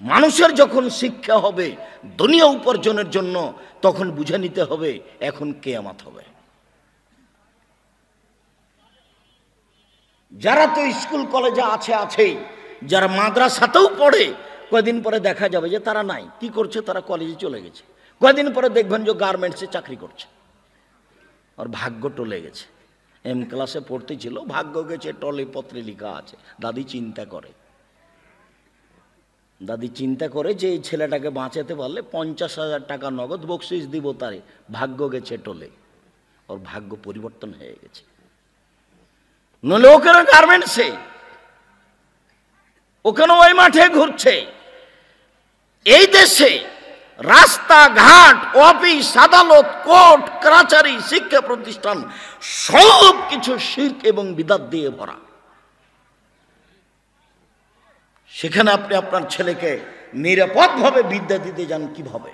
মানুষের যখন শিক্ষা হবে দুনিয়া উপার্জনের জন্য, তখন বুঝে নিতে হবে এখন কিয়ামত হবে। যারা তো স্কুল কলেজে আছেই, যারা মাদ্রাসাতেও পড়ে, কয়দিন পরে দেখা যাবে যে তারা নাই। কি করছে? তারা কলেজে চলে গেছে। কয়দিন পরে দেখবেন যে গার্মেন্টসে চাকরি করছে। আর ভাগ্য টলে গেছে। এম ক্লাসে পড়তে ছিল, ভাগ্য গেছে টলে, পত্রে লেখা আছে। দাদি চিন্তা করে যে এই ছেলেটাকে বাঁচাতে পারলে 50,000 টাকা নগদ বকশিস দিব তারে। ভাগ্য গেছে টলে, ওর ভাগ্য পরিবর্তন হয়ে গেছে। নইলে ওখানে গার্মেন্টসে, ওখানে ওই মাঠে ঘুরছে। এই দেশে রাস্তাঘাট, অফিস, আদালত, কোর্ট কাচারি, শিক্ষা প্রতিষ্ঠান সব কিছু শিরক এবং বিদআত দিয়ে ভরা। সেখানে আপনি আপনার ছেলেকে নিরাপদভাবে বিদ্যা দিতে যান কিভাবে?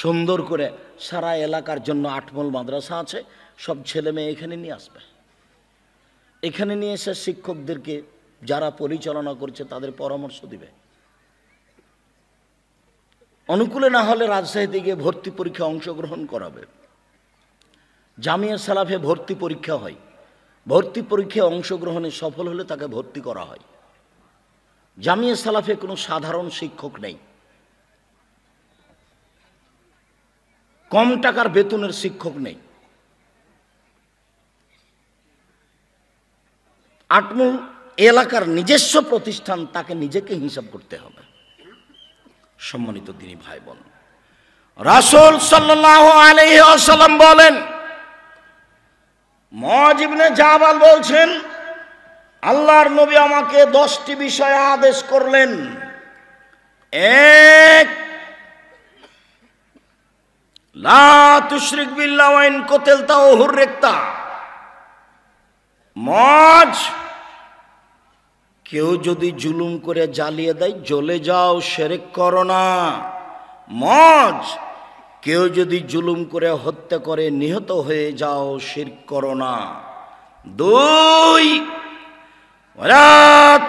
সুন্দর করে সারা এলাকার জন্য 8 মহল মাদ্রাসা আছে, সব ছেলে মেয়ে এখানে নিয়ে আসবে। এখানে নিয়ে এসে শিক্ষকদেরকে যারা পরিচালনা করছে তাদের পরামর্শ দিবে। অনুকূলে না হলে রাজশাহীতে গিয়ে ভর্তি পরীক্ষায় অংশগ্রহণ করাবে। জামিয়া সালাফে ভর্তি পরীক্ষা হয়, ভর্তি পরীক্ষায় অংশগ্রহণে সফল হলে তাকে ভর্তি করা হয়। জামিয়া সালাফে কোনো সাধারণ শিক্ষক নেই, কম টাকার বেতনের শিক্ষক নেই। 8 মহল এলাকার নিজস্ব প্রতিষ্ঠান, তাকে নিজেকে হিসাব করতে হবে। সম্মানিত দিনী ভাই বোন, রাসূল সাল্লাল্লাহু আলাইহি ওয়াসাল্লাম বলেন, মুআয ইবনে জাবাল বলছেন, আল্লাহর নবী আমাকে 10টি বিষয়ে আদেশ করলেন। 1, লা তুশরিক বিল্লাহ ওয়া ইন কুতিলতা ওয়া হুররিকতা। মুআয, কেউ যদি জুলুম করে জ্বালিয়ে দেয় জ্বলে যাও, শিরক করো না। মুআয, কেউ যদি জুলুম করে হত্যা করে নিহত হয়ে যাও, শিরক করো না। 2, ওয়ালা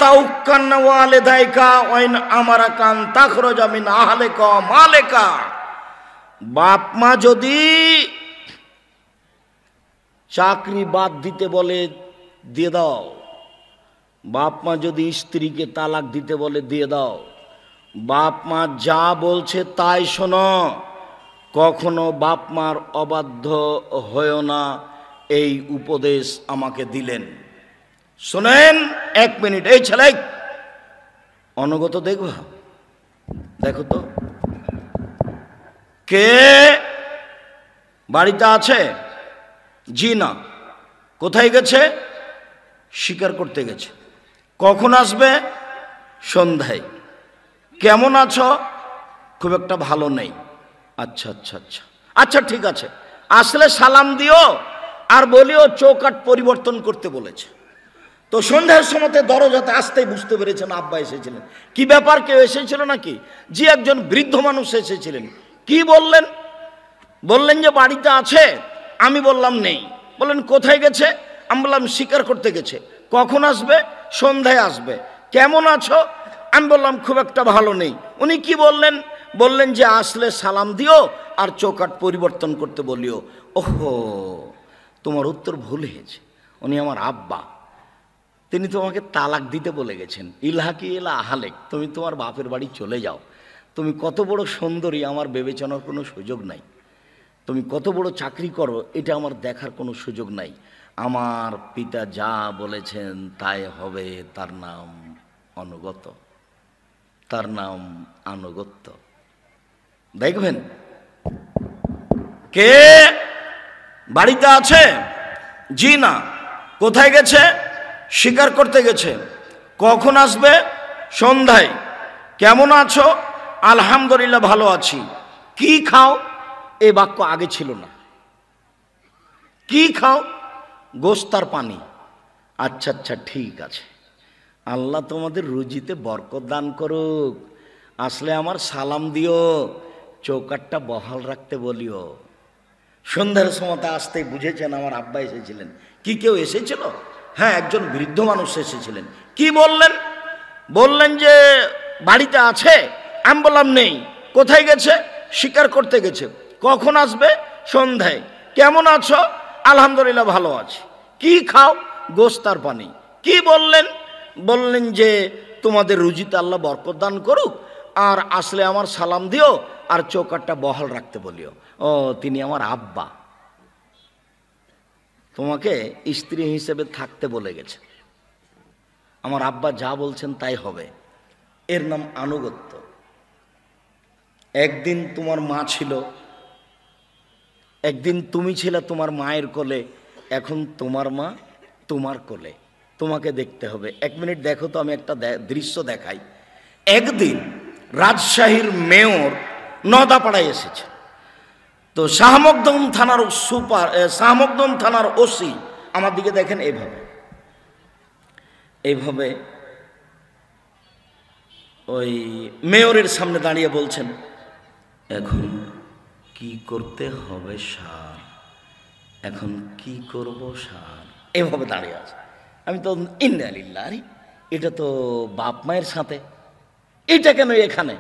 তাউক্কান্না ওয়ালিদাইকা ওয়া ইন আমারাকা আন তাখরুজা মিন আহলিকা ওয়া মালিকা। বাপ মা যদি চাকরি বাদ দিতে বলে দিয়ে দাও, বাপ মা যদি স্ত্রীকে তালাক দিতে বলে দিয়ে দাও, বাপ মা যা বলছে তাই শোনো, কখনো বাপ মার অবাধ্য হয়েও না, এই উপদেশ আমাকে দিলেন। শোনেন, 1 মিনিট, এই ছেলে অনুগত দেখবা, দেখো তো কে বাড়িতে আছে? জি না। কোথায় গেছে? শিকার করতে গেছে। কখন আসবে? সন্ধ্যায়। কেমন আছো? খুব একটা ভালো নেই। আচ্ছা আচ্ছা আচ্ছা আচ্ছা, ঠিক আছে, আসলে সালাম দিও আর বলিও চৌকাঠ পরিবর্তন করতে বলেছে। তো সন্ধ্যার সময়তে দরজাতে আসতেই বুঝতে পেরেছেন আব্বা এসেছিলেন। কি ব্যাপার, কেউ এসেছিল নাকি? জি, একজন বৃদ্ধ মানুষ এসেছিলেন। কি বললেন? বললেন যে বাড়িতে আছে। আমি বললাম নেই। বললেন কোথায় গেছে? আমি বললাম শিকার করতে গেছে। কখন আসবে? সন্ধ্যায় আসবে। কেমন আছো? আমি বললাম খুব একটা ভালো নেই। উনি কি বললেন? বললেন যে আসলে সালাম দিও আর চৌকাঠ পরিবর্তন করতে বলিও। ওহো, তোমার উত্তর ভুল হয়েছে। উনি আমার আব্বা, তিনি তোমাকে তালাক দিতে বলে গেছেন। ইলহাকি ইলা আহালেক, তুমি তোমার বাপের বাড়ি চলে যাও। তুমি কত বড় সুন্দরী আমার বিবেচনার কোনো সুযোগ নাই। তুমি কত বড় চাকরি করো এটা আমার দেখার কোনো সুযোগ নাই। আমার পিতা যা বলেছেন তাই হবে, তার নাম অনুগত, তার নাম আনুগত্য। দেখবেন কে বাড়িতে আছে? জি না। কোথায় গেছে? শিকার করতে গেছে। কখন আসবে? সন্ধ্যায়। কেমন আছো? আলহামদুলিল্লাহ ভালো আছি। কি খাও? এই বাক্য আগে ছিল না। কি খাও? গোশত আর পানি। আচ্ছা আচ্ছা, ঠিক আছে, আল্লাহ তোমাদের রুজিতে বরকত দান করুক। আসলে আমার সালাম দিও, চৌকাঠটা বহাল রাখতে বলিও। সন্ধ্যার সময়তে আসতেই বুঝেছেন আমার আব্বা এসেছিলেন। কি কেউ এসেছিল? হ্যাঁ, একজন বৃদ্ধ মানুষ এসেছিলেন। কি বললেন? বললেন যে বাড়িতে আছে। আমি বললাম নেই। কোথায় গেছে? শিকার করতে গেছে। কখন আসবে? সন্ধ্যায়। কেমন আছো? আলহামদুলিল্লাহ ভালো আছি। কি খাও? গোশত আর পানি। কি বললেন? বললেন যে তোমাদের রুজিতে আল্লাহ বরকত দান করুক, আর আসলে আমার সালাম দিও, আর চৌকাটটা বহাল রাখতে বলিও। ও, তিনি আমার আব্বা, তোমাকে স্ত্রী হিসেবে থাকতে বলে গেছে। আমার আব্বা যা বলছেন তাই হবে। এর নাম আনুগত্য। একদিন তোমার মা ছিল, একদিন তুমি ছিলে তোমার মায়ের কোলে, এখন তোমার মা তোমার কোলে, তোমাকে দেখতে হবে। 1 মিনিট দেখো তো, আমি একটা দৃশ্য দেখাই। একদিন রাজশাহীর মেয়র নদাপাড়ায় এসেছে। তো শাহমকদম থানার শাহমকদম থানার ওসি আমার দিকে দেখেন, এইভাবে এইভাবে ওই মেয়রের সামনে দাঁড়িয়ে বলছেন, এখন কি করতে হবে স্যার, এখন কি করব স্যার, এভাবে দাঁড়িয়ে আছে। আমি তো ইন্না লিল্লাহ, এটা তো বাপ মায়ের সাথে, এটা কেন এখানে?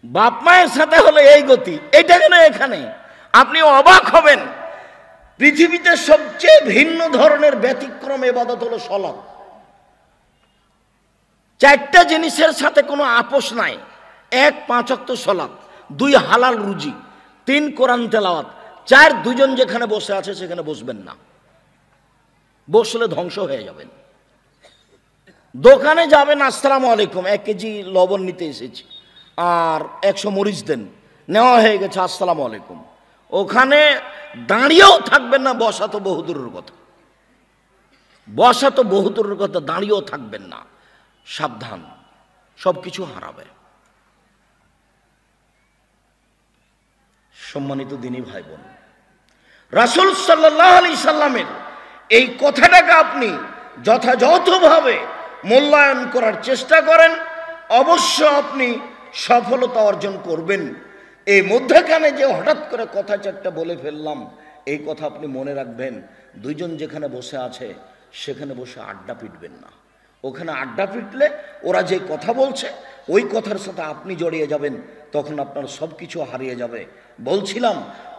বাপ মায়ের সাথে হলে এই গতি, এটা কেন এখানে? আপনি অবাক হবেন, পৃথিবীতে সবচেয়ে ভিন্ন ধরনের ব্যতিক্রম ইবাদত হলো সালাত। 4টা জিনিসের সাথে কোনো আপোষ নাই। 1 5 ওয়াক্ত সালাত, 2 হালাল রুজি, 3 কোরআন তেলাওয়াত, 4 দুজন যেখানে বসে আছে সেখানে বসবেন না, বসলে ধ্বংস হয়ে যাবেন। দোকানে যাবেন, আসসালামু আলাইকুম, 1 কেজি লবণ নিতে এসেছি আর 100 মরিচ দেন, নেওয়া হয়ে গেছে, আসসালামু আলাইকুম। ওখানে দাঁড়িয়েও থাকবেন না, বসা তো বহুদূরের কথা, বসা তো বহুদূরের কথা, দাঁড়িয়েও থাকবেন না। সাবধান, সব কিছু হারাবে। সম্মানিত দিনী ভাই বোন, রাসূল সাল্লাল্লাহু আলাইহি সাল্লামের এই কথাটাকে আপনি যথাযথভাবে মূল্যায়ন করার চেষ্টা করেন, অবশ্য আপনি সফলতা অর্জন করবেন। এই মধ্যখানে যে হঠাৎ করে কথা 4টা বলে ফেললাম, এই কথা আপনি মনে রাখবেন। 2 জন যেখানে বসে আছে সেখানে বসে আড্ডা পিটবেন না। ওখানে আড্ডা পিটলে ওরা যে কথা বলছে ওই কথার সাথে আপনি জড়িয়ে যাবেন, তখন আপনার সব কিছু হারিয়ে যাবে। বলছিলাম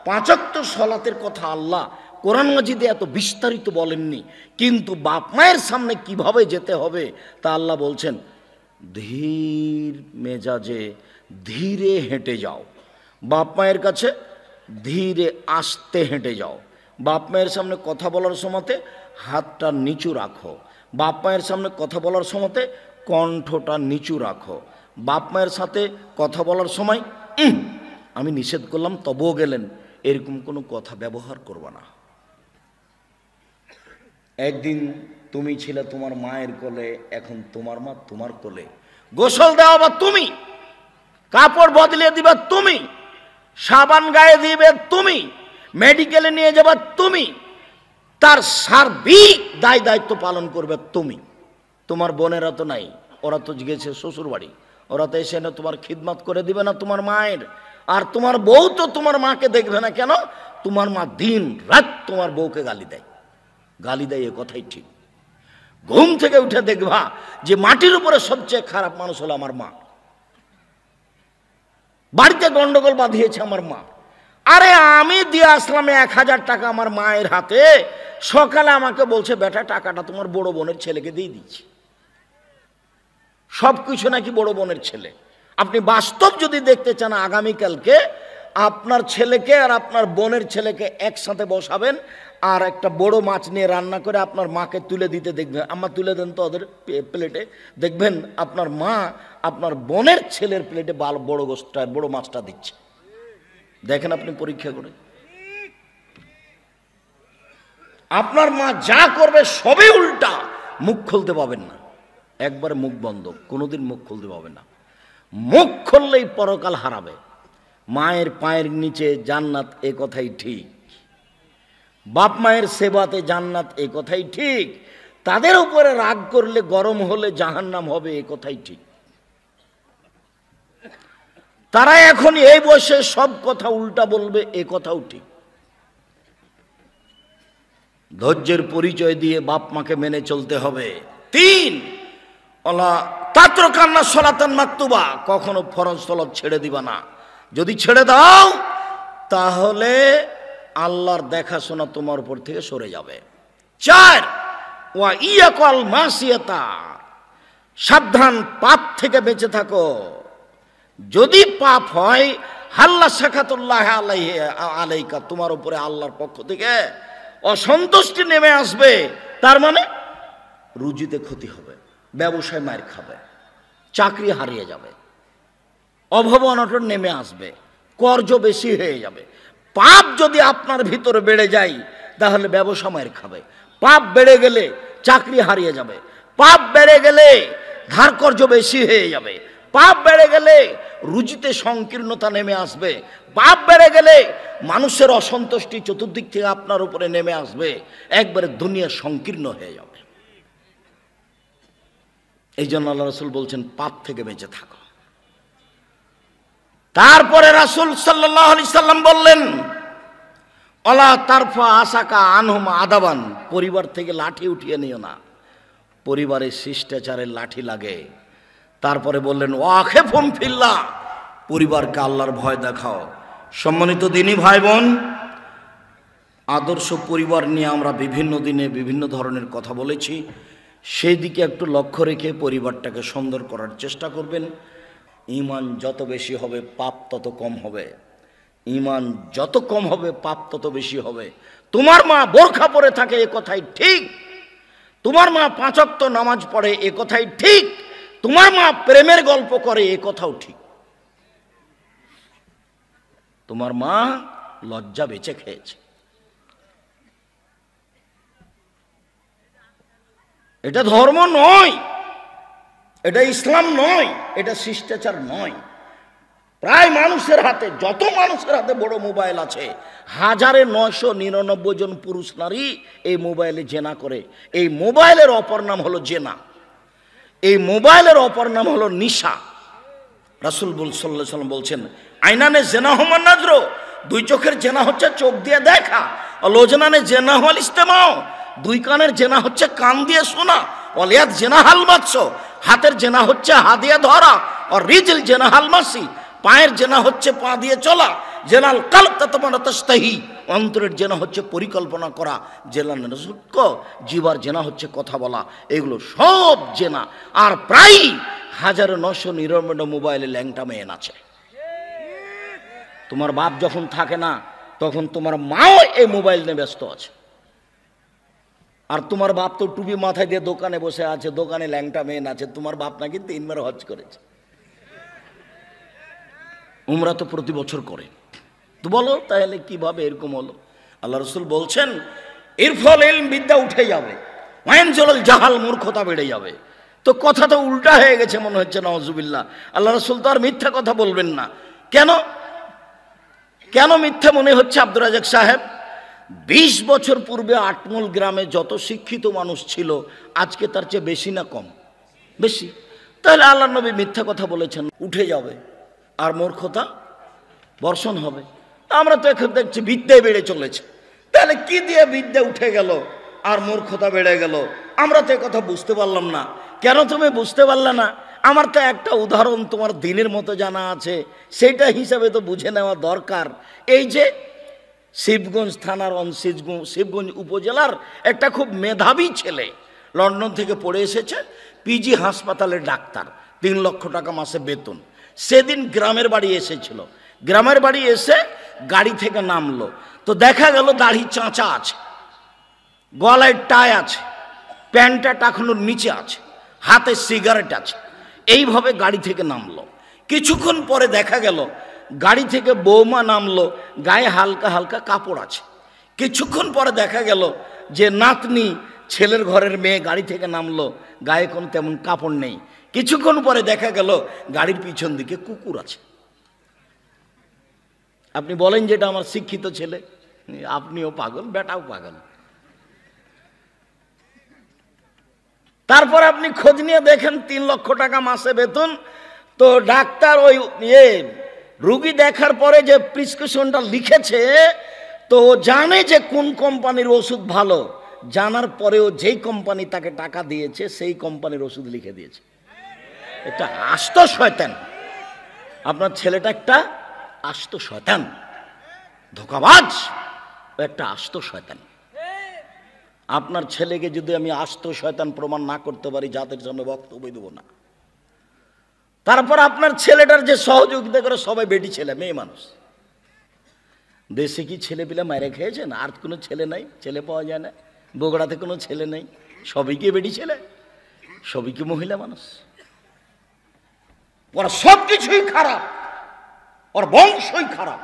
5 ওয়াক্ত সালাতের কথা আল্লাহ কোরআন মাজিদে এত বিস্তারিত বলেননি, কিন্তু বাপ মায়ের সামনে কিভাবে যেতে হবে তা আল্লাহ বলছেন, ধীর মেজাজে ধীরে হেঁটে যাও। বাপ মায়ের কাছে ধীরে আস্তে হেঁটে যাও। বাপ মায়ের সামনে কথা বলার সময়তে হাতটা নিচু রাখো। বাপ মায়ের সামনে কথা বলার সময়তে কণ্ঠটা নিচু রাখো। বাপ মায়ের সাথে কথা বলার সময় আমি নিষেধ করলাম তবুও গেলেন, এরকম কোনো কথা ব্যবহার করবা না। একদিন তুমি ছিলে তোমার মায়ের কোলে, এখন তোমার মা তোমার কোলে। গোসল দেওয়া বা তুমি, কাপড় বদলে দিবা তুমি, সাবান গায়ে দিবে তুমি, মেডিকেলে নিয়ে যাবা তুমি, তার সার্বিক দায় দায়িত্ব পালন করবে তুমি। তোমার বোনেরা তো নাই, ওরা তো গেছে শ্বশুর বাড়ি, ওরা তো এসে না তোমার খিদমত করে দিবে না তোমার মায়ের। আর তোমার বউ তো তোমার মাকে দেখবে না। কেন? তোমার মা দিন রাত তোমার বউকে গালি দেয়। গালি দেয়, এ কথাই ঠিক। ঘুম থেকে উঠে দেখবা যে মাটির উপরে সবচেয়ে খারাপ মানুষ হলো আমার মা। বাড়িতে গন্ডগোল বাঁধিয়েছে আমার মা। আরে আমি দিয়ে আসলাম 1000 টাকা আমার মায়ের হাতে, সকালে আমাকে বলছে, বেটা টাকাটা তোমার বড় বোনের ছেলেকে দিয়ে দিচ্ছি। সব কিছু নাকি বড় বোনের ছেলে। আপনি বাস্তব যদি দেখতে চান, আগামীকালকে আপনার ছেলেকে আর আপনার বোনের ছেলেকে একসাথে বসাবেন, আর একটা বড় মাছ নিয়ে রান্না করে আপনার মাকে তুলে দিতে দেখবেন। আম্মা তুলে দেন তো ওদের প্লেটে, দেখবেন আপনার মা আপনার বোনের ছেলের প্লেটে বড় গোশতটা, বড় মাছটা দিচ্ছে। দেখেন আপনি পরীক্ষা করে, আপনার মা যা করবে সবই উল্টা। মুখ খুলতে পাবেন না, একবারে মুখ বন্ধ, কোনোদিন মুখ খুলতে পাবেন না। মুখ খুললেই পরকাল হারাবে। মায়ের পায়ের নিচে জান্নাত, এ কথাই ঠিক। বাপ মায়ের সেবাতে জান্নাত, এ কথাই ঠিক। তাদের উপরে রাগ করলে, গরম হলে জাহান্নাম হবে, এ কথাই ঠিক। তারা এখন এই বয়সে সব কথা উল্টা বলবে, এ কথাও ঠিক। ধৈর্যের পরিচয় দিয়ে বাপ মাকে মেনে চলতে হবে। 3, ওলা তাত্রকান্না সলাতান মাকতুবা, কখনো ফরজ সলাত ছেড়ে দিবা না। যদি ছেড়ে দাও তাহলে আল্লাহর দেখাশোনা তোমার উপর থেকে সরে যাবে। 4 ওয়া ইয়াকাল মাসিয়াতা, সাবধান, পাপ থেকে বেঁচে থাকো। যদি পাপ হয় হাল্লা সাখাতুল্লাহ আলাইকা, তোমার উপরে আল্লাহর পক্ষ থেকে অসন্তুষ্টি নেমে আসবে। তার মানে রুজিতে ক্ষতি হবে, ব্যবসায় মার খাবে, চাকরি হারিয়ে যাবে, অভাব অনটন নেমে আসবে, কর্জ বেশি হয়ে যাবে। পাপ যদি আপনার ভিতরে বেড়ে যায় তাহলে ব্যবসা মার খাবে, পাপ বেড়ে গেলে চাকরি হারিয়ে যাবে, পাপ বেড়ে গেলে ধার কর্জ বেশি হয়ে যাবে, পাপ বেড়ে গেলে রুজিতে সংকীর্ণতা নেমে আসবে, পাপ বেড়ে গেলে মানুষের অসন্তুষ্টি চতুর্দিক থেকে আপনার উপরে নেমে আসবে, একবারে দুনিয়া সংকীর্ণ হয়ে যাবে। এই জন্য আল্লাহ রাসূল বলছেন পাপ থেকে বেঁচে থাকো। তারপরে রাসূল সাল্লাল্লাহু আলাইহি সাল্লাম বললেন অলা তারফা আসাকা আনহুম আদাবান, পরিবার থেকে লাঠি উঠিয়ে নিও না, পরিবারের শিষ্টাচারের লাঠি লাগে। তারপরে বললেন ওয়াখিফুম ফিল্লাহ, পরিবারকে আল্লাহর ভয় দেখাও। সম্মানিত দিনী ভাই বোন, আদর্শ পরিবার নিয়ে আমরা বিভিন্ন দিনে বিভিন্ন ধরনের কথা বলেছি, সেই দিকে একটু লক্ষ্য রেখে পরিবারটাকে সুন্দর করার চেষ্টা করবেন। ঈমান যত বেশি হবে পাপ তত কম হবে, ঈমান যত কম হবে পাপ তত বেশি হবে। তোমার মা বোরখা পরে থাকে এ কথাই ঠিক, তোমার মা 5 ওয়াক্ত নামাজ পড়ে এ কথাই ঠিক, তোমার মা প্রেমের গল্প করে এ কথাও ঠিক, তোমার মা লজ্জা বেঁচে খেয়েছে। এটা ধর্ম নয়, এটা ইসলাম নয়, এটা শিষ্টাচার নয়। প্রায় মানুষের হাতে, যত মানুষের হাতে বড় মোবাইল আছে, 1999 জন পুরুষ নারী এই মোবাইলে জেনা করে। এই মোবাইলের অপর নাম হলো জেনা, এই মোবাইলের অপর নাম হলো নিশা। রাসূল সাল্লাল্লাহু আলাইহি ওয়াসাল্লাম বলছেন আইনানে জেনা হুমান নাজরো, 2 চোখের জেনা হচ্ছে চোখ দিয়ে দেখা, লোজনানে জেনা হল ইস্তেমাও, 2 কানের জেনা হচ্ছে কান দিয়ে শোনা, ওয়ালিয়াত জেনা হাল মাছ, হাতের জেনা হচ্ছে হাত দিয়ে ধরা, আর রিজল জেনা হাল মাসি, পায়ের জেনা হচ্ছে পা দিয়ে চলা, জেনাল কালব তাতমানা তাস্তাহি, অন্তরের জেনা হচ্ছে পরিকল্পনা করা, জেনাল নজুক, জিবার জেনা হচ্ছে কথা বলা। এগুলো সব জেনা। আর প্রায় 1999 মোবাইলে ল্যাংটা মেয়ে আছে। তোমার বাপ যখন থাকে না তখন তোমার মাও এই মোবাইল নিয়ে ব্যস্ত আছে। আর তোমার বাপ তো টুপি মাথায় দিয়ে দোকানে বসে আছে, দোকানে ল্যাংটা মেয়ে আছে। তোমার বাপ নাকি 3 বার হজ করেছে, উমরা তো প্রতি বছর করে। তো বলো তাহলে কিভাবে এরকম হলো? আল্লাহ রাসূল বলছেন ইরফল ইলম, বিদ্যা উঠে যাবে, ওয়াইনজলাল জাহাল, মূর্খতা বেড়ে যাবে। তো কথা তো উল্টা হয়ে গেছে মনে হচ্ছে, নাউজুবিল্লাহ। আল্লাহ রাসূল তো আর মিথ্যা কথা বলবেন না। কেন কেন মিথ্যা মনে হচ্ছে আব্দুর রাজ্জাক সাহেব? 20 বছর পূর্বে আটমল গ্রামে যত শিক্ষিত মানুষ ছিল আজকে তার চেয়ে বেশি না কম? বেশি। তাহলে আল্লাহ নবী মিথ্যা কথা বলেছেন, উঠে যাবে আর মূর্খতা বর্ষণ হবে। আমরা তো এখন দেখছি বিদ্যায় বেড়ে চলেছে। তাহলে কি দিয়ে বিদ্যা উঠে গেল আর মূর্খতা বেড়ে গেল? আমরা তো কথা বুঝতে পারলাম না। কেন তুমি বুঝতে পারলে না? আমার তো একটা উদাহরণ তোমার দিনের মতো জানা আছে, সেইটা হিসাবে তো বুঝে নেওয়া দরকার। এই যে শিবগঞ্জ থানার শিবগঞ্জ উপজেলার একটা খুব মেধাবী ছেলে লন্ডন থেকে পড়ে এসেছে, পিজি হাসপাতালের ডাক্তার, 3 লক্ষ টাকা মাসে বেতন। সেদিন গ্রামের বাড়ি এসেছিল, গ্রামের বাড়ি এসে গাড়ি থেকে নামলো, তো দেখা গেল দাড়ি চাঁচা আছে, গলায় টাই আছে, প্যান্টটা টাকানোর নিচে আছে, হাতে সিগারেট আছে। এইভাবে গাড়ি থেকে নামলো। কিছুক্ষণ পরে দেখা গেল গাড়ি থেকে বৌমা নামলো, গায়ে হালকা হালকা কাপড় আছে। কিছুক্ষণ পরে দেখা গেল যে নাতনি, ছেলের ঘরের মেয়ে গাড়ি থেকে নামলো, গায়ে কোনো তেমন কাপড় নেই। কিছুক্ষণ পরে দেখা গেল গাড়ির পিছন দিকে কুকুর আছে। আপনি বলেন যেটা আমার শিক্ষিত ছেলে, আপনিও পাগল, বেটাও পাগল। তারপর আপনি খোঁজ নিয়ে দেখেন 3 লক্ষ টাকা মাসে বেতন। তো ডাক্তার ওই রুগী দেখার পরে যে প্রেসক্রিপশনটা লিখেছে, তো জানে যে কোন কোম্পানির ওষুধ ভালো, জানার পরেও যেই কোম্পানি তাকে টাকা দিয়েছে সেই কোম্পানির ওষুধ লিখে দিয়েছে। এটা আস্ত শয়তান। আপনার ছেলেটা একটা আস্ত শয়তান, ধোঁকাবাজ, একটা আস্ত শয়তান। আপনার ছেলেকে যদি আমি আস্ত শয়তান প্রমাণ না করতে পারি, জাতির সামনে বক্তব্য দেব না। তারপর আপনার ছেলেটার যে সহযোগিতা করে সবাই বেটি ছেলে, মেয়ে মানুষ। দেশে কি ছেলে পিলে মেরে খেয়েছেন? আর কোনো ছেলে নাই, ছেলে পাওয়া যায় না। বগুড়াতে কোনো ছেলে নেই, সবই কি বেটি ছেলে, সবই কি মহিলা মানুষ। ওরা সব কিছুই খারাপ, ওর বংশই খারাপ,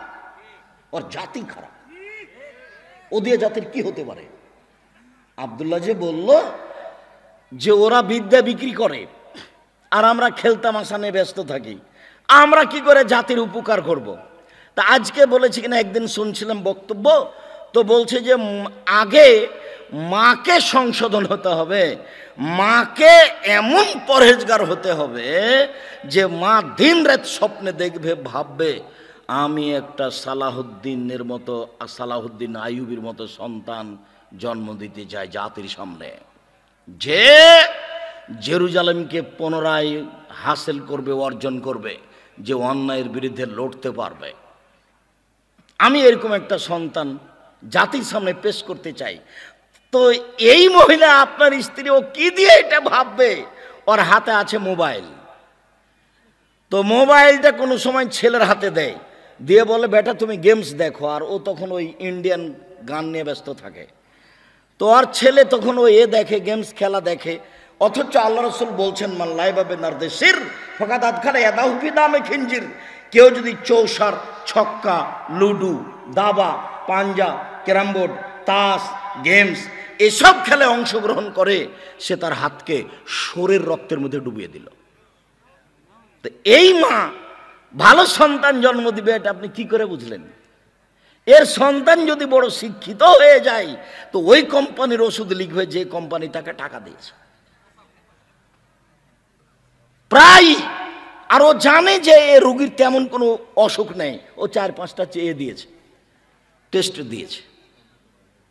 ওর জাতি খারাপ। ও দিয়ে জাতির কি হতে পারে? আব্দুল্লাহ যে বলল যে ওরা বিদ্যা বিক্রি করে আর আমরা খেলতামাশা নিয়ে ব্যস্ত থাকি, আমরা কি করে জাতির উপকার করব। তা আজকে বলেছি কিনা, একদিন শুনছিলাম বক্তব্য, তো বলছে যে আগে মাকে সংশোধন হতে হবে, মাকে এমন পরহেজগার হতে হবে যে মা দিন রাত স্বপ্নে দেখবে, ভাববে আমি একটা সালাহুদ্দিনের মতো, সালাহুদ্দিন আইয়ুবীর মতো সন্তান জন্ম দিতে চাই জাতির সামনে, যে জেরুজালেমকে পুনরায় হাসিল করবে, অর্জন করবে, যে অন্যায়ের বিরুদ্ধে লড়তে পারবে। আমি এরকম একটা সন্তান জাতির সামনে পেশ করতে চাই। তো এই মহিলা, আপনার স্ত্রী, ও কি দিয়ে এটা ভাববে? ওর হাতে আছে মোবাইল, তো মোবাইলটা কোনো সময় ছেলের হাতে দেয়, দিয়ে বলে বেটা তুমি গেমস দেখো, আর ও তখন ওই ইন্ডিয়ান গান নিয়ে ব্যস্ত থাকে। তো আর ছেলে তখন ও দেখে, গেমস খেলা দেখে। অথচ আল্লাহ রসুল বলছেন মান লাইবা নারদেশির ফাকাদ আদখালা ইয়াদাহু ফি দামে খিনজির, কেউ যদি চৌসার, ছক্কা, লুডু, দাবা, পাঞ্জা, ক্যারাম বোর্ড, তাস, গেমস এসব খেলে অংশগ্রহণ করে, সে তার হাতকে শরীর রক্তের মধ্যে ডুবিয়ে দিল। তো এই মা ভালো সন্তান জন্ম দিবে, এটা আপনি কি করে বুঝলেন? এর সন্তান যদি বড় শিক্ষিত হয়ে যায়, তো ওই কোম্পানির ওষুধ লিখবে যে কোম্পানি তাকে টাকা দিয়েছে প্রায়। আর ও জানে যে এ রোগীর তেমন কোনো অসুখ নেই, ও 4-5টা চেয়ে দিয়েছে, টেস্ট দিয়েছে,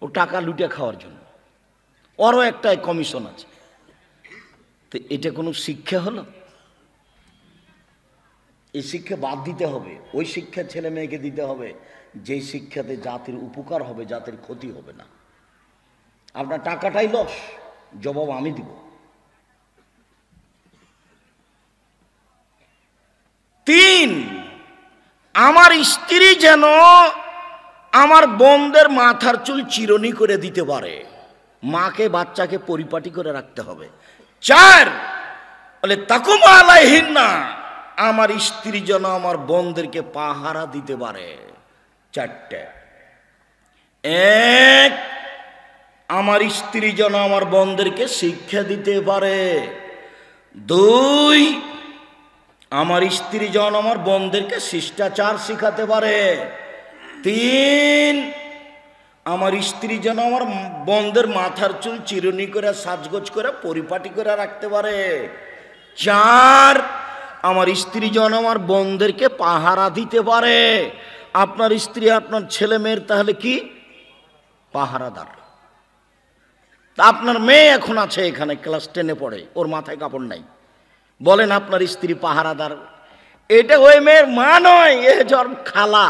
ও টাকা লুটে খাওয়ার জন্য। ওরও একটা কমিশন আছে। তো এটা কোনো শিক্ষা হলো? এই শিক্ষা বাদ দিতে হবে, ওই শিক্ষা ছেলে মেয়েকে দিতে হবে যে শিক্ষাতে জাতির উপকার হবে, জাতির ক্ষতি হবে না। আপনার টাকাটাই লস, জবাব আমি দিব। 3, আমার স্ত্রী যেন আমার বোনদের মাথার চুল চিরনি করে দিতে পারে, মাকে বাচ্চাকে পরিপাটি করে রাখতে হবে। 4, বলে তাকুম আলাইহিন্না, আমার স্ত্রী যেন আমার বোনদেরকে পাহারা দিতে পারে। 4টে। 1, আমার স্ত্রী যেন আমার বোনদেরকে শিক্ষা দিতে পারে। 2, আমার স্ত্রী যেন আমার বোনদেরকে শিষ্টাচার শিখাতে পারে। 3, আমার স্ত্রী যেন আমার বোনদের মাথার চুল চিরুনি করে, সাজগোজ করে, পরিপাটি করে রাখতে পারে। 4, আমার স্ত্রী যেন আমার বোনদেরকে পাহারা দিতে পারে। আপনার স্ত্রী আপনার ছেলে মেয়ের তাহলে কি পাহারাদার। তা আপনার মেয়ে এখন আছে এখানে, ক্লাস 10-এ পড়ে, ওর মাথায় কাপড় নাই, বলেন আপনার স্ত্রী পাহারাদার? এটা ওই মেয়ের মা নয়, এ জর খালা,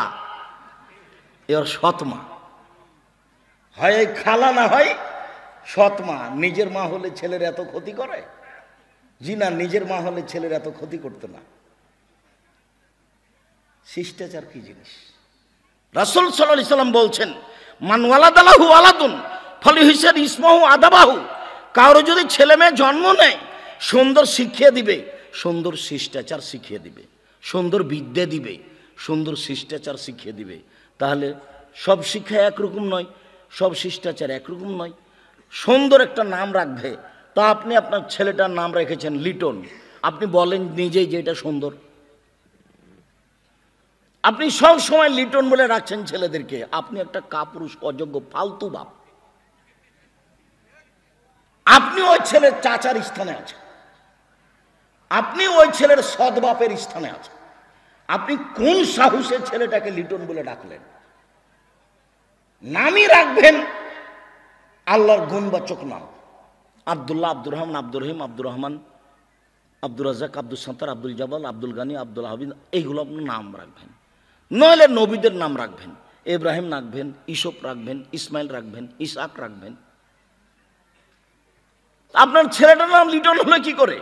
এর সৎমা। হয় খালা, না হয় সৎমা। নিজের মা হলে ছেলের এত ক্ষতি করে? জি না, নিজের মা হলে ছেলের এত ক্ষতি করতো না। শিষ্টাচার কি জিনিস? রাসূল সাল্লাল্লাহু আলাইহি সাল্লাম বলছেন মান ওয়ালাদালাহু ওয়ালাদুন ফালিহিসাদ ইসমাহু আদাবাহু, কারো যদি ছেলে মেয়ে জন্ম নেয়, সুন্দর শিক্ষা দিবে, সুন্দর শিষ্টাচার শিখিয়ে দিবে, সুন্দর বিদ্যা দিবে, সুন্দর শিষ্টাচার শিখিয়ে দিবে। তাহলে সব শিক্ষা একরকম নয়, সব শিষ্টাচার একরকম নয়। সুন্দর একটা নাম রাখবে। তা আপনি আপনার ছেলেটার নাম রেখেছেন লিটন, আপনি বলেন নিজেই যে এটা সুন্দর। আপনি সব সময় লিটন বলে রাখছেন ছেলেদেরকে, আপনি একটা কাপুরুষ, অযোগ্য, ফালতু বাপ। আপনি ওই ছেলের চাচার স্থানে আছেন, আপনি ওই ছেলের সৎবাপের স্থানে আছেন। আপনি কোন সাহসে ছেলেটাকে লিটন বলে ডাকলেন? নামই রাখবেন আল্লাহর গুণবাচক নাম, আব্দুল্লাহ, আব্দুর রহমান, আব্দুর রহিম, আব্দুর রহমান, আব্দুর রাজ্জাক, আব্দুল সাত্তার, আব্দুল জব্বার, আব্দুল গানি, আব্দুল হাবিব, এইগুলো আপনার নাম রাখবেন। নইলে নবীদের নাম রাখবেন, ইব্রাহিম রাখবেন, ইসুফ রাখবেন, ইসমাইল রাখবেন, ইসহাক রাখবেন। আপনার ছেলেটার নাম লিটন হলো কি করে,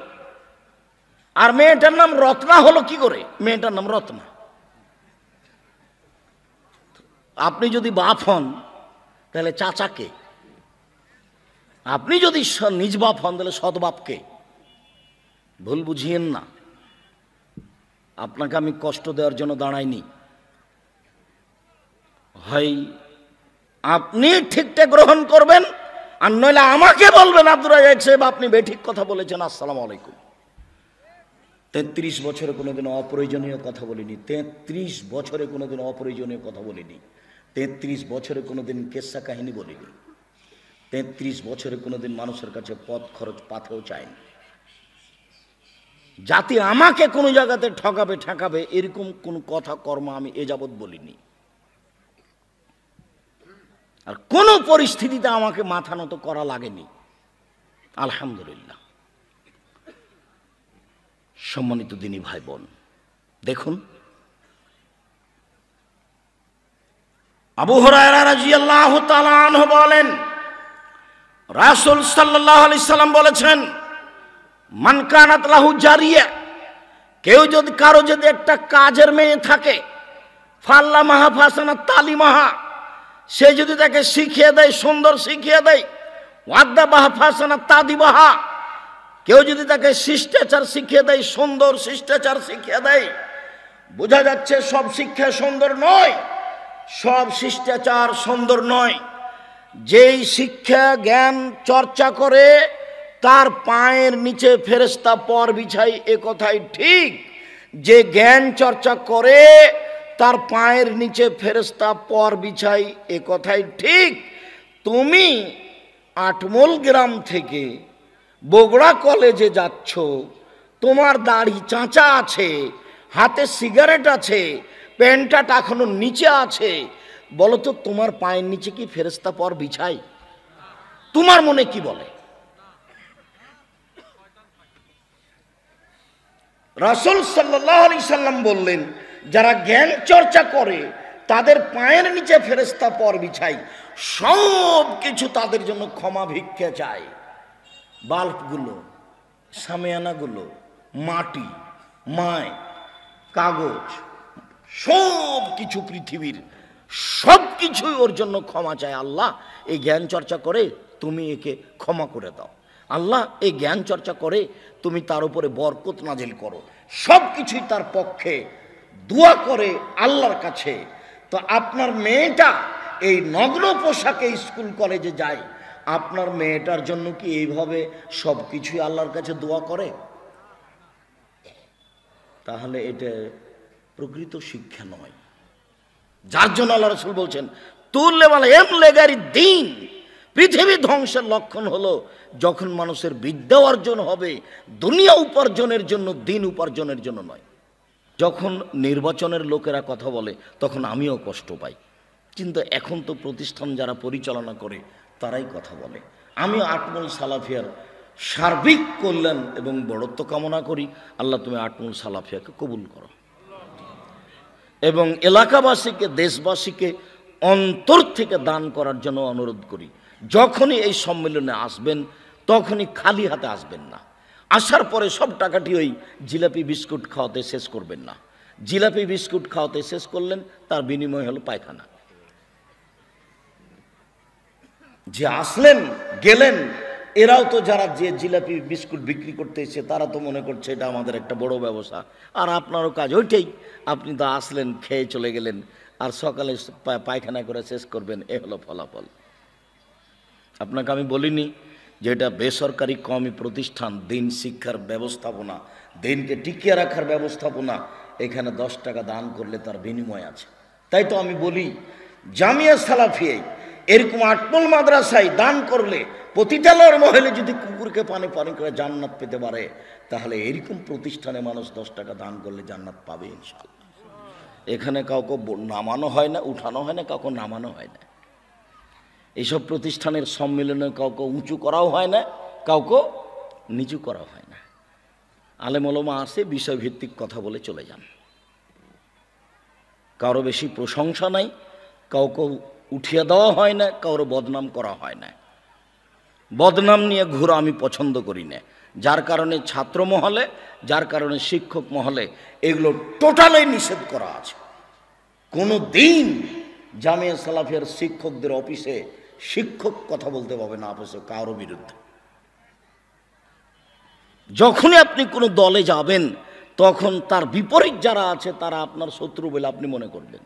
আর মেয়েটার নাম রত্না হলো কি করে? মেয়েটার নাম রত্না। আপনি যদি বাপ হন তাহলে চাচাকে, আপনি যদি নিজ বাপ হন তাহলে সৎ বাপকে। ভুল বুঝিয়েন না, আপনাকে আমি কষ্ট দেওয়ার জন্য দাঁড়াইনি। হয় আপনি ঠিকঠাক গ্রহণ করবেন, আর নইলে আমাকে বলবেন আব্দুর রাজ্জাক সাহেব আপনি বেঠিক কথা বলেছেন, আসসালামু আলাইকুম। 33 বছরে কোনোদিন অপ্রয়োজনীয় কথা বলিনি, 33 বছরে কোনোদিন অপ্রয়োজনীয় কথা বলিনি, 33 বছরে কোনোদিন কেসা কাহিনী বলিনি, 33 বছরে কোনোদিন মানুষের কাছে পথ খরচ পাথেও চাইনি। জাতি আমাকে কোনো জায়গাতে ঠকাবে ঠেকাবে এরকম কোন কথা কর্ম আমি এ যাবৎ বলিনি। আর কোন পরিস্থিতিতে আমাকে মাথা নত করা লাগেনি, আলহামদুলিল্লাহ। সম্মানিত দিনী ভাই বোন, দেখুন আবু হুরায়রা রাদিয়াল্লাহু তাআলা আনহু বলেন, রাসূল সাল্লাল্লাহু আলাইহি সাল্লাম বলেছেন, মান কানাত লাহু জারিয়া, কেউ যদি কারো যদি একটা কাজের মেয়ে থাকে, ফাল্লামাহা ফাসানাত তালিমাহা, সে যদি তাকে শিখিয়ে দেয়, সুন্দর শিখিয়ে দেয়, ওয়াদ্দাবাহা ফাসানাত তাদিবাহা, কেউ যদি তাকে শিষ্টাচার শিখিয়ে দেয়, সুন্দর শিষ্টাচার শিখিয়ে দেয়। বোঝা যাচ্ছে সব শিক্ষা সুন্দর নয়, সব শিষ্টাচার সুন্দর নয়। যেই শিক্ষা জ্ঞান চর্চা করে তার পায়ের নিচে ফেরেশতা পর বিছাই, এ কথাই ঠিক। যে জ্ঞান চর্চা করে তার পায়ের নিচে ফেরেশতা পর বিছাই, এ কথাই ঠিক। তুমি আটমোল গ্রাম থেকে বগুড়া কলেজে যাচ্ছ, তোমার দাড়ি চাঁচা আছে, হাতে সিগারেট আছে, প্যান্টটা এখনো নিচে আছে, বলো তো তোমার পায়ের নিচে কি ফেরেশতা পর বিছাই? তোমার মনে কি বলে? রাসূল সাল্লাল্লাহু আলাইহি সাল্লাম বললেন, যারা জ্ঞান চর্চা করে তাদের পায়ের নিচে ফেরেশতা পর বিছাই, সব কিছু তাদের জন্য ক্ষমা ভিক্ষা চায়। বাল্বগুলো, সামিয়ানাগুলো, মাটি, মায়, কাগজ, সব কিছু পৃথিবীর সব কিছুই ওর জন্য ক্ষমা চায়। আল্লাহ এই জ্ঞান চর্চা করে তুমি একে ক্ষমা করে দাও, আল্লাহ এই জ্ঞান চর্চা করে তুমি তার উপরে বরকত নাজিল করো, সব কিছুই তার পক্ষে দোয়া করে আল্লাহর কাছে। তো আপনার মেয়েটা এই নগ্ন পোশাকে স্কুল কলেজে যায়, আপনার মেয়েটার জন্য কি এইভাবে সব কিছুই আল্লাহর কাছে দোয়া করে? তাহলে এটা প্রকৃত শিক্ষা নয়। যার জন্য আল্লাহ রাসূল বলছেন, তুল্লে মানে এমলেগারি দিন, পৃথিবী ধ্বংসের লক্ষণ হলো যখন মানুষের বিদ্যা অর্জন হবে দুনিয়া উপার্জনের জন্য, দিন উপার্জনের জন্য নয়। যখন নির্বাচনের লোকেরা কথা বলে তখন আমিও কষ্ট পাই, কিন্তু এখন তো প্রতিষ্ঠান যারা পরিচালনা করে তারাই কথা বলে। আমি আটমোল সালাফিয়ার সার্বিক কল্যাণ এবং বড়ত্ব কামনা করি। আল্লাহ তুমি আটমোল সালাফিয়াকে কবুল করো এবং এলাকাবাসীকে, দেশবাসীকে অন্তর থেকে দান করার জন্য অনুরোধ করি। যখনই এই সম্মেলনে আসবেন তখনই খালি হাতে আসবেন না, আসার পরে সব টাকাটি ওই জিলাপি বিস্কুট খাওয়াতে শেষ করবেন না। জিলাপি বিস্কুট খাওয়াতে শেষ করলেন, তার বিনিময় হলো পায়খানা। যে আসলেন গেলেন, এরাও তো যারা যে জিলাপি বিস্কুট বিক্রি করতে এসে তারা তো মনে করছে এটা আমাদের একটা বড় ব্যবসা, আর আপনারও কাজ ওইটাই। আপনি তো আসলেন, খেয়ে চলে গেলেন, আর সকালে পায়খানা করে শেষ করবেন, এ হলো ফলাফল। আপনাকে আমি বলিনি যে এটা বেসরকারি কওমি প্রতিষ্ঠান, দিন শিক্ষার ব্যবস্থাপনা, দিনকে টিকিয়ে রাখার ব্যবস্থাপনা, এখানে 10 টাকা দান করলে তার বিনিময় আছে। তাই তো আমি বলি জামিয়া সালাফিয়ায় এরকম আটমোল মাদ্রাসায় দান করলে, পতিতালয়ের মহলে যদি কুকুরকে পানি পানি করে জান্নাত পেতে পারে, তাহলে এরকম প্রতিষ্ঠানে মানুষ 10 টাকা দান করলে জান্নাত পাবে ইনশাআল্লাহ। এখানে কাউকে নামানো হয় না, উঠানো হয় না, কাউকে নামানো হয় না। এইসব প্রতিষ্ঠানের সম্মেলনে কাউকে উঁচু করাও হয় না, কাউকে নিচু করা হয় না। আলেম ওলামা আসে বিষয়ভিত্তিক কথা বলে চলে যান। কারো বেশি প্রশংসা নাই, কাউকে উঠিয়ে দেওয়া হয় না, কারো বদনাম করা হয় না। বদনাম নিয়ে ঘোরা আমি পছন্দ করি না, যার কারণে ছাত্র মহলে, যার কারণে শিক্ষক মহলে এগুলো টোটালি নিষেধ করা আছে। কোনো দিন জামিয়া সালাফিয়ার শিক্ষকদের অফিসে শিক্ষক কথা বলতে পারবে না অফিসে কারো বিরুদ্ধে। যখনই আপনি কোনো দলে যাবেন তখন তার বিপরীত যারা আছে তারা আপনার শত্রু বলে আপনি মনে করবেন।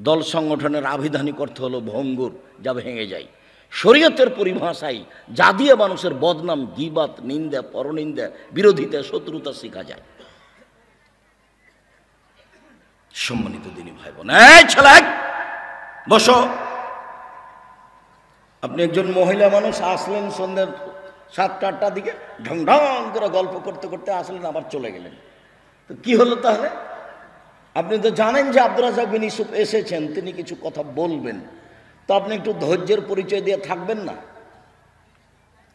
দল সংগঠনের আবিধানিক অর্থ হলো ভঙ্গুর, যা ভেঙে যায়। শরীয়তের পরিভাষায় যা দিয়ে মানুষের বদনাম, গীবাত, নিন্দা, পরনিন্দা, বিরোধিতা, শত্রুতা শেখা যায়। সম্মানিত দিনী ভাই বোন, এই ছেলে বসো। আপনি একজন মহিলা মানুষ, আসলেন সন্ধ্যা 7-8টার দিকে, ঢং ঢং করে গল্প করতে করতে আসলেন, আবার চলে গেলেন। তো কি হলো তাহলে? আপনি তো জানেন যে আব্দুর রাজ্জাক বিন ইউসুফ এসেছেন, তিনি কিছু কথা বলবেন, তো আপনি একটু ধৈর্যের পরিচয় দিয়ে থাকবেন না?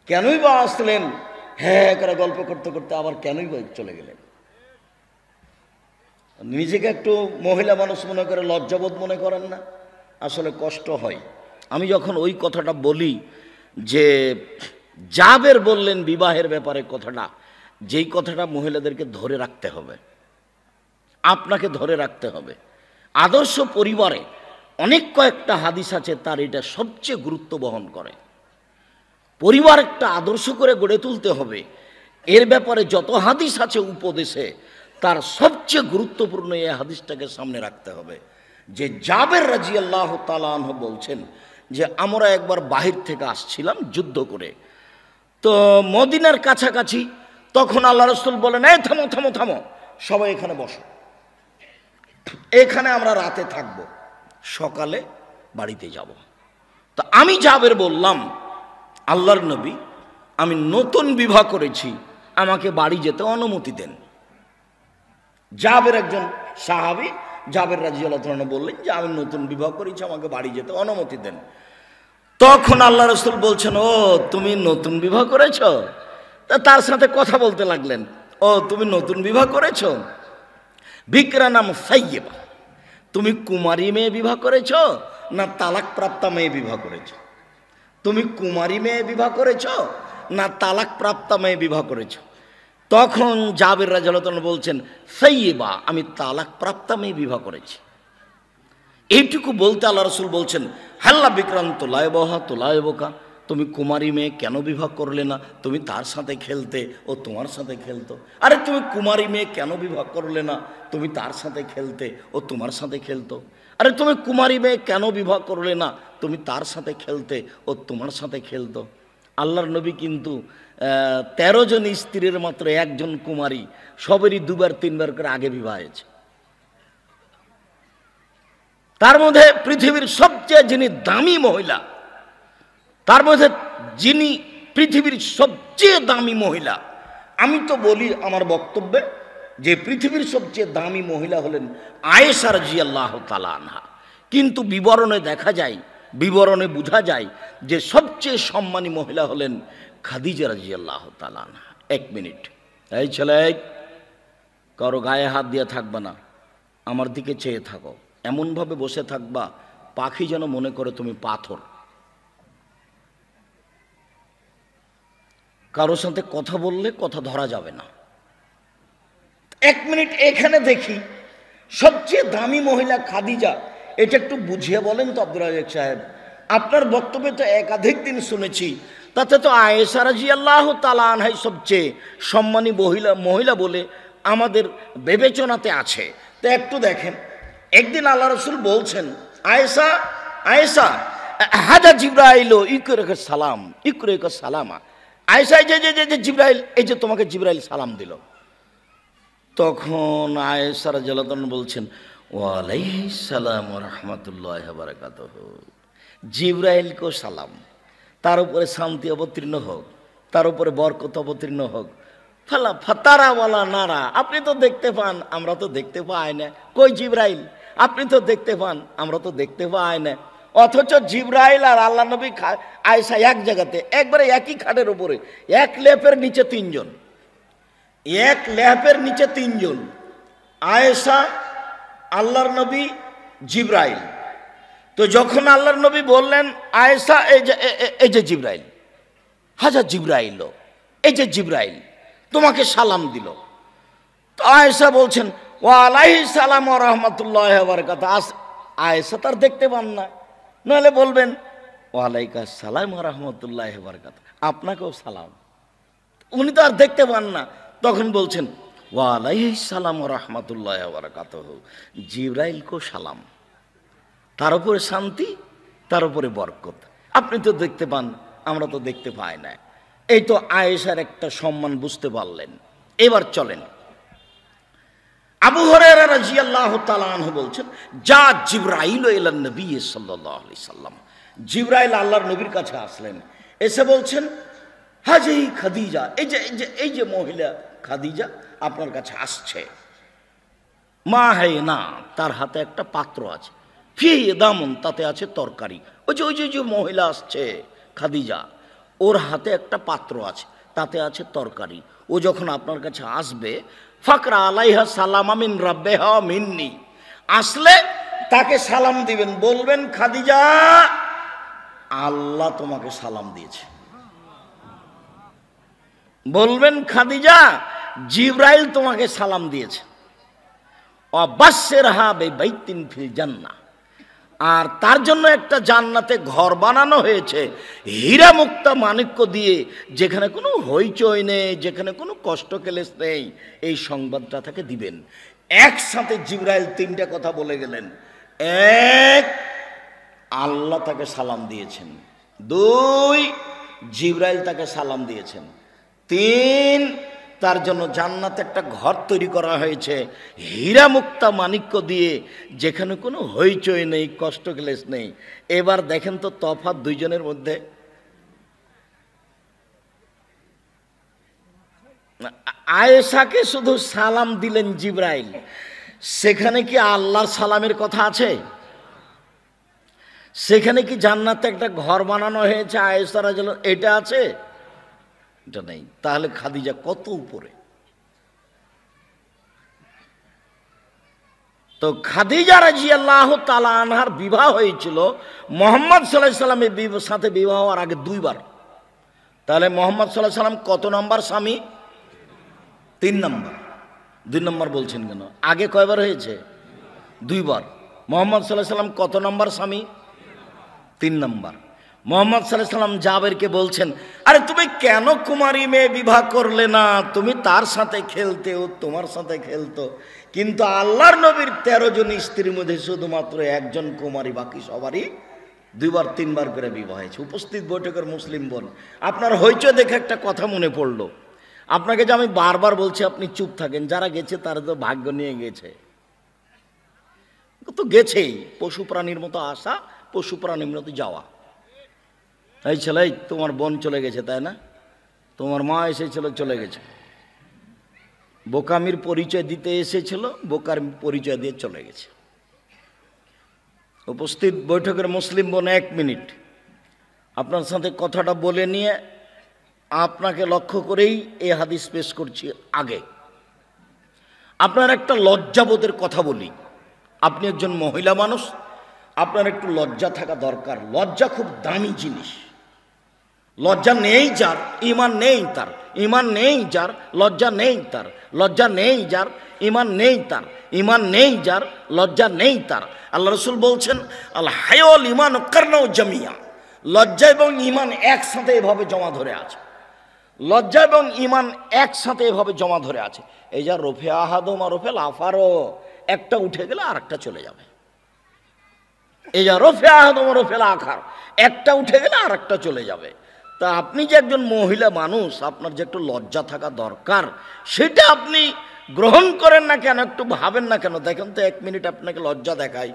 কেনই বা আসলেন হ্যাঁ করে গল্প করতে করতে, আবার কেনই বা চলে গেলেন? নিজেকে একটু মহিলা মানুষ মনে করে লজ্জাবোধ মনে করেন না? আসলে কষ্ট হয়। আমি যখন ওই কথাটা বলি যে জাবের বললেন বিবাহের ব্যাপারে কথাটা, যেই কথাটা মহিলাদেরকে ধরে রাখতে হবে, আপনাকে ধরে রাখতে হবে। আদর্শ পরিবারে অনেক কয়েকটা হাদিস আছে, তার এটা সবচেয়ে গুরুত্ব বহন করে। পরিবার একটা আদর্শ করে গড়ে তুলতে হবে, এর ব্যাপারে যত হাদিস আছে উপদেশে, তার সবচেয়ে গুরুত্বপূর্ণ এই হাদিসটাকে সামনে রাখতে হবে। যে জাবের রাদিয়াল্লাহু তাআলা আনহু বলছেন যে আমরা একবার বাহির থেকে আসছিলাম যুদ্ধ করে, তো মদিনার কাছাকাছি, তখন আল্লাহ রাসূল বলেন, এই থামো থামো থামো, সবাই এখানে বসো, এখানে আমরা রাতে থাকবো, সকালে বাড়িতে যাব। তো আমি জাবের বললাম, আল্লাহর নবী, আমি নতুন বিবাহ করেছি, আমাকে বাড়ি যেতে অনুমতি দেন। জাবের একজন সাহাবী, জাবের রাদিয়াল্লাহু তাআলা বললেন যে আমি নতুন বিবাহ করেছি, আমাকে বাড়ি যেতে অনুমতি দেন। তখন আল্লাহ রাসূল বলছেন, ও তুমি নতুন বিবাহ করেছ? তা তার সাথে কথা বলতে লাগলেন, ও তুমি নতুন বিবাহ করেছ, বিকরা নাম সাইয়্যিবা, তুমি কুমারী মেয়ে বিবাহ করেছ না তালাক প্রাপ্তা মেয়ে বিবাহ করেছ? তুমি কুমারী মেয়ে বিবাহ করেছ না তালাক প্রাপ্তা মেয়ে বিবাহ করেছ? তখন জাবের রাদিয়াল্লাহু তাআলা বলছেন, সাইয়্যিবা, আমি তালাক প্রাপ্তা মেয়ে বিবাহ করেছি। এইটুকু বলতে আল্লাহ রাসূল বলছেন, হাল্লা বিক্রান্ত লায়বহা তো লায়বকা, তুমি কুমারী মেয়ে কেন বিবাহ করলে না? তুমি তার সাথে খেলতে, ও তোমার সাথে খেলতো। আরে তুমি কুমারী মেয়ে কেন বিবাহ করলে না? তুমি তার সাথে খেলতে, ও তোমার সাথে খেলতো। আরে তুমি কুমারী মেয়ে কেন বিবাহ করলে না? তুমি তার সাথে খেলতে, ও তোমার সাথে খেলতো। আল্লাহর নবী কিন্তু 13 জন স্ত্রীর মাত্র একজন কুমারী, সবেরই 2-3 করে আগে বিবাহ হয়েছে। তার মধ্যে পৃথিবীর সবচেয়ে যিনি দামি মহিলা, তার মধ্যে যিনি পৃথিবীর সবচেয়ে দামি মহিলা, আমি তো বলি আমার বক্তব্যে যে পৃথিবীর সবচেয়ে দামি মহিলা হলেন আয়েশা রাদিয়াল্লাহু তাআলা আনহা। কিন্তু বিবরণে দেখা যায়, বিবরণে বোঝা যায় যে সবচেয়ে সম্মানী মহিলা হলেন খাদিজা রাদিয়াল্লাহু তাআলা আনহা। 1 মিনিট, এই ছেলে, কারো গায়ে হাত দিয়ে থাকবে না, আমার দিকে চেয়ে থাকো, এমনভাবে বসে থাকবা পাখি যেন মনে করে তুমি পাথর। কারোর সাথে কথা বললে কথা ধরা যাবে না। 1 মিনিট এখানে দেখি, সবচেয়ে দামি মহিলা খাদিজা, এটা একটু বুঝিয়ে বলেন তো আব্দুর রাজ্জাক সাহেব। আপনার বক্তব্যে তো একাধিক দিন শুনেছি, তাতে তো আয়েশা রাদিয়াল্লাহু তাআলা আনহা সবচেয়ে সম্মানী মহিলা বলে আমাদের বিবেচনাতে আছে। তো একটু দেখেন, একদিন আল্লাহ রাসূল বলছেন, আয়েশা আয়েশা হাজা জিবরাইল ইকরাকা সালাম, ইকরাকা সালামা। আয়েশা যে জিবরাইল, এই যে তোমাকে জিবরাইল সালাম দিল। তখন আয়েশা রাদিয়াল্লাহু তাআলা বলছেন, ওয়া আলাইহিস সালাম ওয়া রাহমাতুল্লাহি ওয়া বারাকাতুহু। জিবরাইলকে সালাম, তার উপরে শান্তি অবতীর্ণ হোক, তার উপরে বরকত অবতীর্ণ হোক। ফালা ফাতারা ওয়ালা নারা, আপনি তো দেখতে পান, আমরা তো দেখতে পাই না। কই জিবরাইল? আপনি তো দেখতে পান, আমরা তো দেখতে পাই না। অথচ জিবরাইল আর আল্লাহ নবী আয়েশা এক জায়গাতে, একবারে একই খাটের উপরে, এক লেপের নিচে 3 জন। এক ল্যাপের নিচে তিনজন, আয়েশা, আল্লাহর নবী, জিব্রাইল। তো যখন আল্লাহর নবী বললেন আয়েশা এই যে জিব্রাইল, হাজার জিব্রাইল, এই যে জিব্রাইল তোমাকে সালাম দিল। তো আয়েশা বলছেন ওয়া আলাইহিস সালাম ওয়া রাহমাতুল্লাহি ওয়া বারাকাতুহু। আয়েশা তার দেখতে পান না, নাহলে বলবেন ওয়া আলাইকাস সালাম ওয়া রাহমাতুল্লাহি ওয়া বারাকাতুহু, আপনাকেও সালাম। উনি তো আর দেখতে পান না, তখন বলছেন ওয়া আলাইহিস সালাম ওয়া রাহমাতুল্লাহি ওয়া বারাকাতুহু, জিব্রাইলকে সালাম, তার উপরে শান্তি, তার উপরে বরকত। আপনি তো দেখতে পান, আমরা তো দেখতে পাই না। এই তো আয়েশার একটা সম্মান বুঝতে পারলেন। এবার চলেন, আবু হুরায়রা রাদিয়াল্লাহু তাআলা আনহু বলছেন যা জিবরাইল ইলান নবী সাল্লাল্লাহু আলাইহি সাল্লাম, জিবরাইল আল্লাহর নবীর কাছে আসলেন, এসে বলছেন হাজি খাদিজা, এই যে মহিলা খাদিজা আপনার কাছে আসছে। মা হে না, তার হাতে একটা পাত্র আছে, ফি দামন, তাতে আছে তরকারি। ওই যে মহিলা আসছে খাদিজা, ওর হাতে একটা পাত্র আছে, তাতে আছে তরকারি। ও যখন আপনার কাছে আসবে, ফাকরা আলাইহা সালাম মিন রাব্বিহা মিন্নি, আসলে তাকে সালাম দিবেন, বলবেন খাদিজা আল্লাহ তোমাকে সালাম দিয়েছে। বলবেন খাদিজা জিবরাইল তোমাকে সালাম দিয়েছে। অবাসসিরহা বিবাইতিন ফিল জান্নাহ, আর তার জন্য একটা জান্নাতে ঘর বানানো হয়েছে হীরা মুক্তা মাণিক্য দিয়ে, যেখানে কোনো হইচই নেই, যেখানে কোনো কষ্ট ক্লেশ নেই। এই সংবাদটা তাকে দিবেন। একসাথে জিবরাইল তিনটা কথা বলে গেলেন। এক, আল্লাহ তাকে সালাম দিয়েছেন। দুই, জিবরাইল তাকে সালাম দিয়েছেন। তিন, তার জন্য জান্নাতে একটা ঘর তৈরি করা হয়েছে হীরা মুক্তা মাণিক্য দিয়ে, যেখানে কোনো হইচই নেই, কষ্ট ক্লেশ নেই। এবার দেখেন তো তফাৎ দুইজনের মধ্যে। আয়েশাকে শুধু সালাম দিলেন জিবরাইল, সেখানে কি আল্লাহর সালামের কথা আছে? সেখানে কি জান্নাতে একটা ঘর বানানো হয়েছে আয়েশা রাদিয়াল্লাহু, এটা আছে? এটা নেই। তাহলে খাদিজা কত উপরে। তো খাদিজা রাদিয়াল্লাহু তাআলা আনহার বিবাহ হয়েছিল মুহাম্মদ সাল্লাল্লাহু আলাইহি সাল্লামের সাথে বিবাহ হওয়ার আগে দুইবার। তাহলে মুহাম্মদ সাল্লাল্লাহু আলাইহি সাল্লাম কত নম্বর স্বামী? 3 নম্বর। 2 নম্বর বলছেন কেন? আগে কয়বার হয়েছে? দুইবার। মুহাম্মদ সাল্লাল্লাহু আলাইহি সাল্লাম কত নম্বর স্বামী? 3 নম্বর। মুহাম্মদ সাল্লাল্লাহু আলাইহি সাল্লাম জাবেরকে বলছেন, আরে তুমি কেন কুমারী মেয়ে বিবাহ করলে না? তুমি তার সাথে খেলতে, ও তোমার সাথে খেলতো। কিন্তু আল্লাহর নবীর 13 জন স্ত্রীর মধ্যে শুধুমাত্র একজন কুমারী, বাকি সবারই 2বার 3বার করে বিবাহ হয়েছে। উপস্থিত বৈঠকের মুসলিম বোন, আপনার হইচই দেখে একটা কথা মনে পড়লো। আপনাকে যে আমি বারবার বলছি আপনি চুপ থাকেন, যারা গেছে তারা তো ভাগ্য নিয়ে গেছে, তো গেছেই। পশু প্রাণীর মতো আসা, পশু প্রাণীর মতো যাওয়া। এই ছেলে, তোমার বোন চলে গেছে তাই না? তোমার মা এসেছিল, চলে গেছে। বোকামির পরিচয় দিতে এসেছিল, বোকার পরিচয় দিয়ে চলে গেছে। উপস্থিত বৈঠকের মুসলিম বোন, 1 মিনিট আপনার সাথে কথাটা বলে নিয়ে আপনাকে লক্ষ্য করেই এই হাদিস পেশ করছি। আগে আপনার একটা লজ্জাবোধের কথা বলি। আপনি একজন মহিলা মানুষ, আপনার একটু লজ্জা থাকা দরকার। লজ্জা খুব দামি জিনিস। লজ্জা নেই যার, ঈমান নেই তার। ঈমান নেই যার, লজ্জা নেই তার। লজ্জা নেই যার, ঈমান নেই তার। ঈমান নেই যার, লজ্জা নেই তার। আল্লাহ রাসূল বলছেন আল হায়াউল ঈমান কারনাউ জামিয়া, লজ্জা এবং ঈমান একসাথে এভাবে জমা ধরে আছে। লজ্জা এবং ঈমান একসাথে এভাবে জমা ধরে আছে। এই যা রফে আহাদম আর রফেল আফারও, একটা উঠে গেলে আর একটা চলে যাবে। এই যা রফে আহাদম আর রফেল আখার, একটা উঠে গেলে আর একটা চলে যাবে। তা আপনি যে একজন মহিলা মানুষ, আপনার যে একটু লজ্জা থাকা দরকার, সেটা আপনি গ্রহণ করেন না কেন? একটু ভাবেন না কেন? দেখেন তো, 1 মিনিট আপনাকে লজ্জা দেখাই।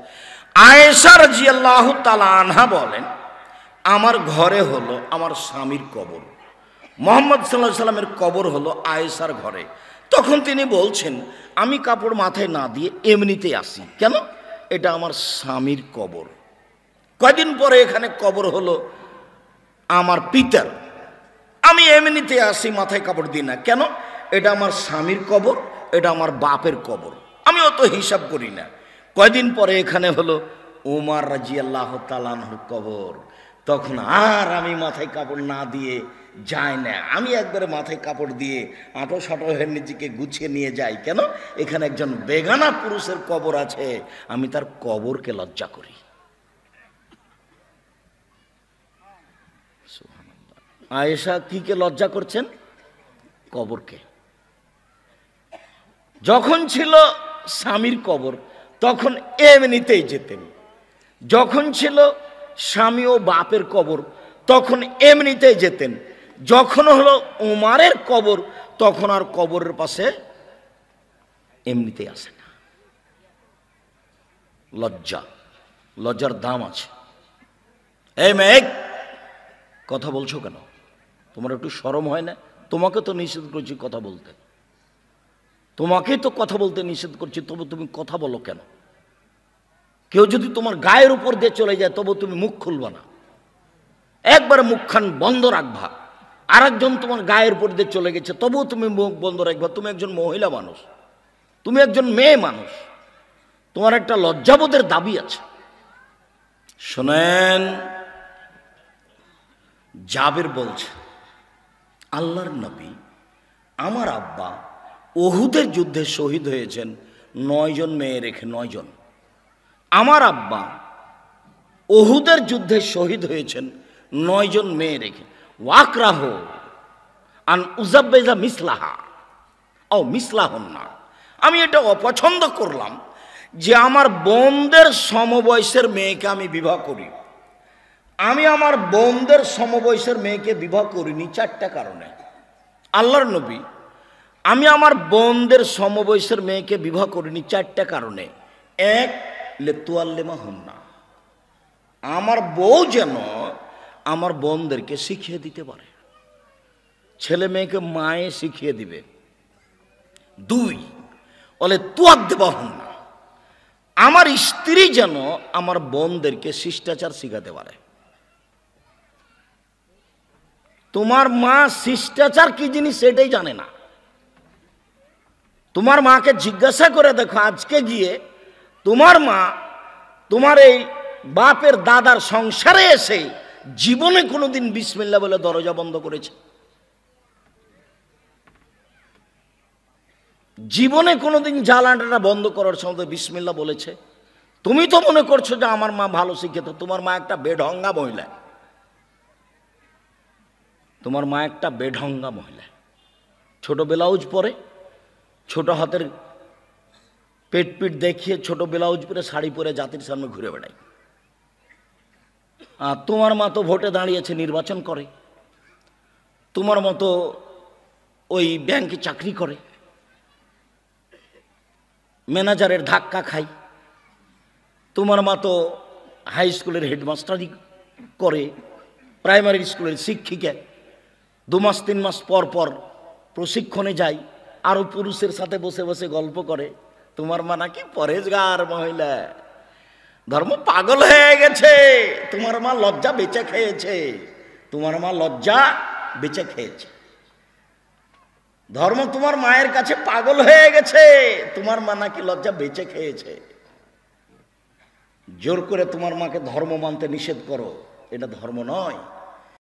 আয়েশা রাদিয়াল্লাহু তাআলা আনহা বলেন, আমার ঘরে হলো আমার স্বামীর কবর, মুহাম্মদ সাল্লাল্লাহু আলাইহি সাল্লামের কবর হলো আয়েশার ঘরে। তখন তিনি বলছেন, আমি কাপড় মাথায় না দিয়ে এমনিতেই আসি। কেন? এটা আমার স্বামীর কবর। কয়দিন পরে এখানে কবর হলো আমার পিতার, আমি এমনিতে আসি, মাথায় কাপড় দিই না। কেন? এটা আমার স্বামীর কবর, এটা আমার বাপের কবর, আমি অত হিসাব করি না। কয়দিন পরে এখানে হলো ওমর রাদিয়াল্লাহু তাআলা আনহুর কবর, তখন আর আমি মাথায় কাপড় না দিয়ে যাই না, আমি একবারে মাথায় কাপড় দিয়ে আঁটো সাঁটো হয়ে নিজেকে গুছিয়ে নিয়ে যাই। কেন? এখানে একজন বেগানা পুরুষের কবর আছে, আমি তার কবরকে লজ্জা করি। আয়েশা কিকে লজ্জা করছেন? কবরকে। যখন ছিল স্বামীর কবর তখন এমনিতেই যেতেন, যখন ছিল স্বামী ও বাপের কবর তখন এমনিতেই যেতেন, যখন হলো ওমরের কবর তখন আর কবরের পাশে এমনিতেই আসে না। লজ্জা, লজ্জার দাম আছে। এই মেয়ে, কথা বলছো কেন? তোমার একটু শরম হয় না? তোমাকে তো নিষেধ করছি কথা বলতে, তোমাকেই তো কথা বলতে নিষেধ করছি, তবু তুমি কথা বলো কেন? কেউ যদি তোমার গায়ের উপর দিয়ে চলে যায় তবু তুমি মুখ খুলবা না, একবারে মুখখান বন্ধ রাখবা। আর একজন তোমার গায়ের উপর দিয়ে চলে গেছে তবুও তুমি মুখ বন্ধ রাখবা। তুমি একজন মহিলা মানুষ, তুমি একজন মেয়ে মানুষ, তোমার একটা লজ্জাবোধের দাবি আছে। শোনেন, জাবের বলছে, আল্লাহর নবী আমার আব্বা উহুদের যুদ্ধে শহীদ হয়েছেন 9 জন মেয়ে রেখে। 9 জন। আমার আব্বা উহুদের যুদ্ধে শহীদ হয়েছেন 9 জন মেয়ে রেখে। ওয়াকরাহ আন উজাব্বেজা মিসলাহা ও মিসলাহন না, আমি এটা অপছন্দ করলাম যে আমার বোনদের সমবয়সের মেয়েকে আমি বিবাহ করি। আমি আমার বোনদের সমবয়সের মেয়েকে বিবাহ করিনি 4টা কারণে। আল্লাহর নবী, আমি আমার বোনদের সমবয়সের মেয়েকে বিবাহ করিনি 4টা কারণে। 1, লেতুয়াল্লেমা হন না, আমার বউ যেন আমার বোনদেরকে শিখিয়ে দিতে পারে, ছেলে মেয়েকে মায়ে শিখিয়ে দিবে। 2, বলে তুয়াক দেবা হন না, আমার স্ত্রী যেন আমার বোনদেরকে শিষ্টাচার শিখাতে পারে। তোমার মা শিষ্টাচার কি জিনিস সেটাই জানে না। তোমার মাকে জিজ্ঞাসা করে দেখো, আজকে গিয়ে তোমার মা তোমার এই বাপের দাদার সংসারে এসে জীবনে কোনোদিন বিসমিল্লাহ বলে দরজা বন্ধ করেছে? জীবনে কোনোদিন জ্বালানাটা বন্ধ করার সময় বিসমিল্লাহ বলেছে? তুমি তো মনে করছো যে আমার মা ভালো শিক্ষিত, তোমার মা একটা বেঢঙ্গা মহিলা। তোমার মা একটা বেঢঙ্গা মহিলা, ছোট ব্লাউজ পরে, ছোট হাতের পেট পিট দেখিয়ে ছোট ব্লাউজ পরে শাড়ি পরে জাতির সামনে ঘুরে বেড়ায়। আর তোমার মা তো ভোটে দাঁড়িয়েছে, নির্বাচন করে, তোমার মতো ওই ব্যাংকে চাকরি করে, ম্যানেজারের ধাক্কা খায়। তোমার মা তো হাই স্কুলের হেডমাস্টারই করে, প্রাইমারি স্কুলের শিক্ষিকা, 2 মাস 3 মাস পর পর প্রশিক্ষণে যায়, আরও পুরুষের সাথে বসে বসে গল্প করে। তোমার মা নাকি পরেশগার মহিলা, ধর্ম পাগল হয়ে গেছে। তোমার মা লজ্জা বেচে খেয়েছে, তোমার মা লজ্জা বেচে খেয়েছে। ধর্ম তোমার মায়ের কাছে পাগল হয়ে গেছে, তোমার মা নাকি লজ্জা বেচে খেয়েছে। জোর করে তোমার মাকে ধর্ম মানতে নিষেধ করো, এটা ধর্ম নয়।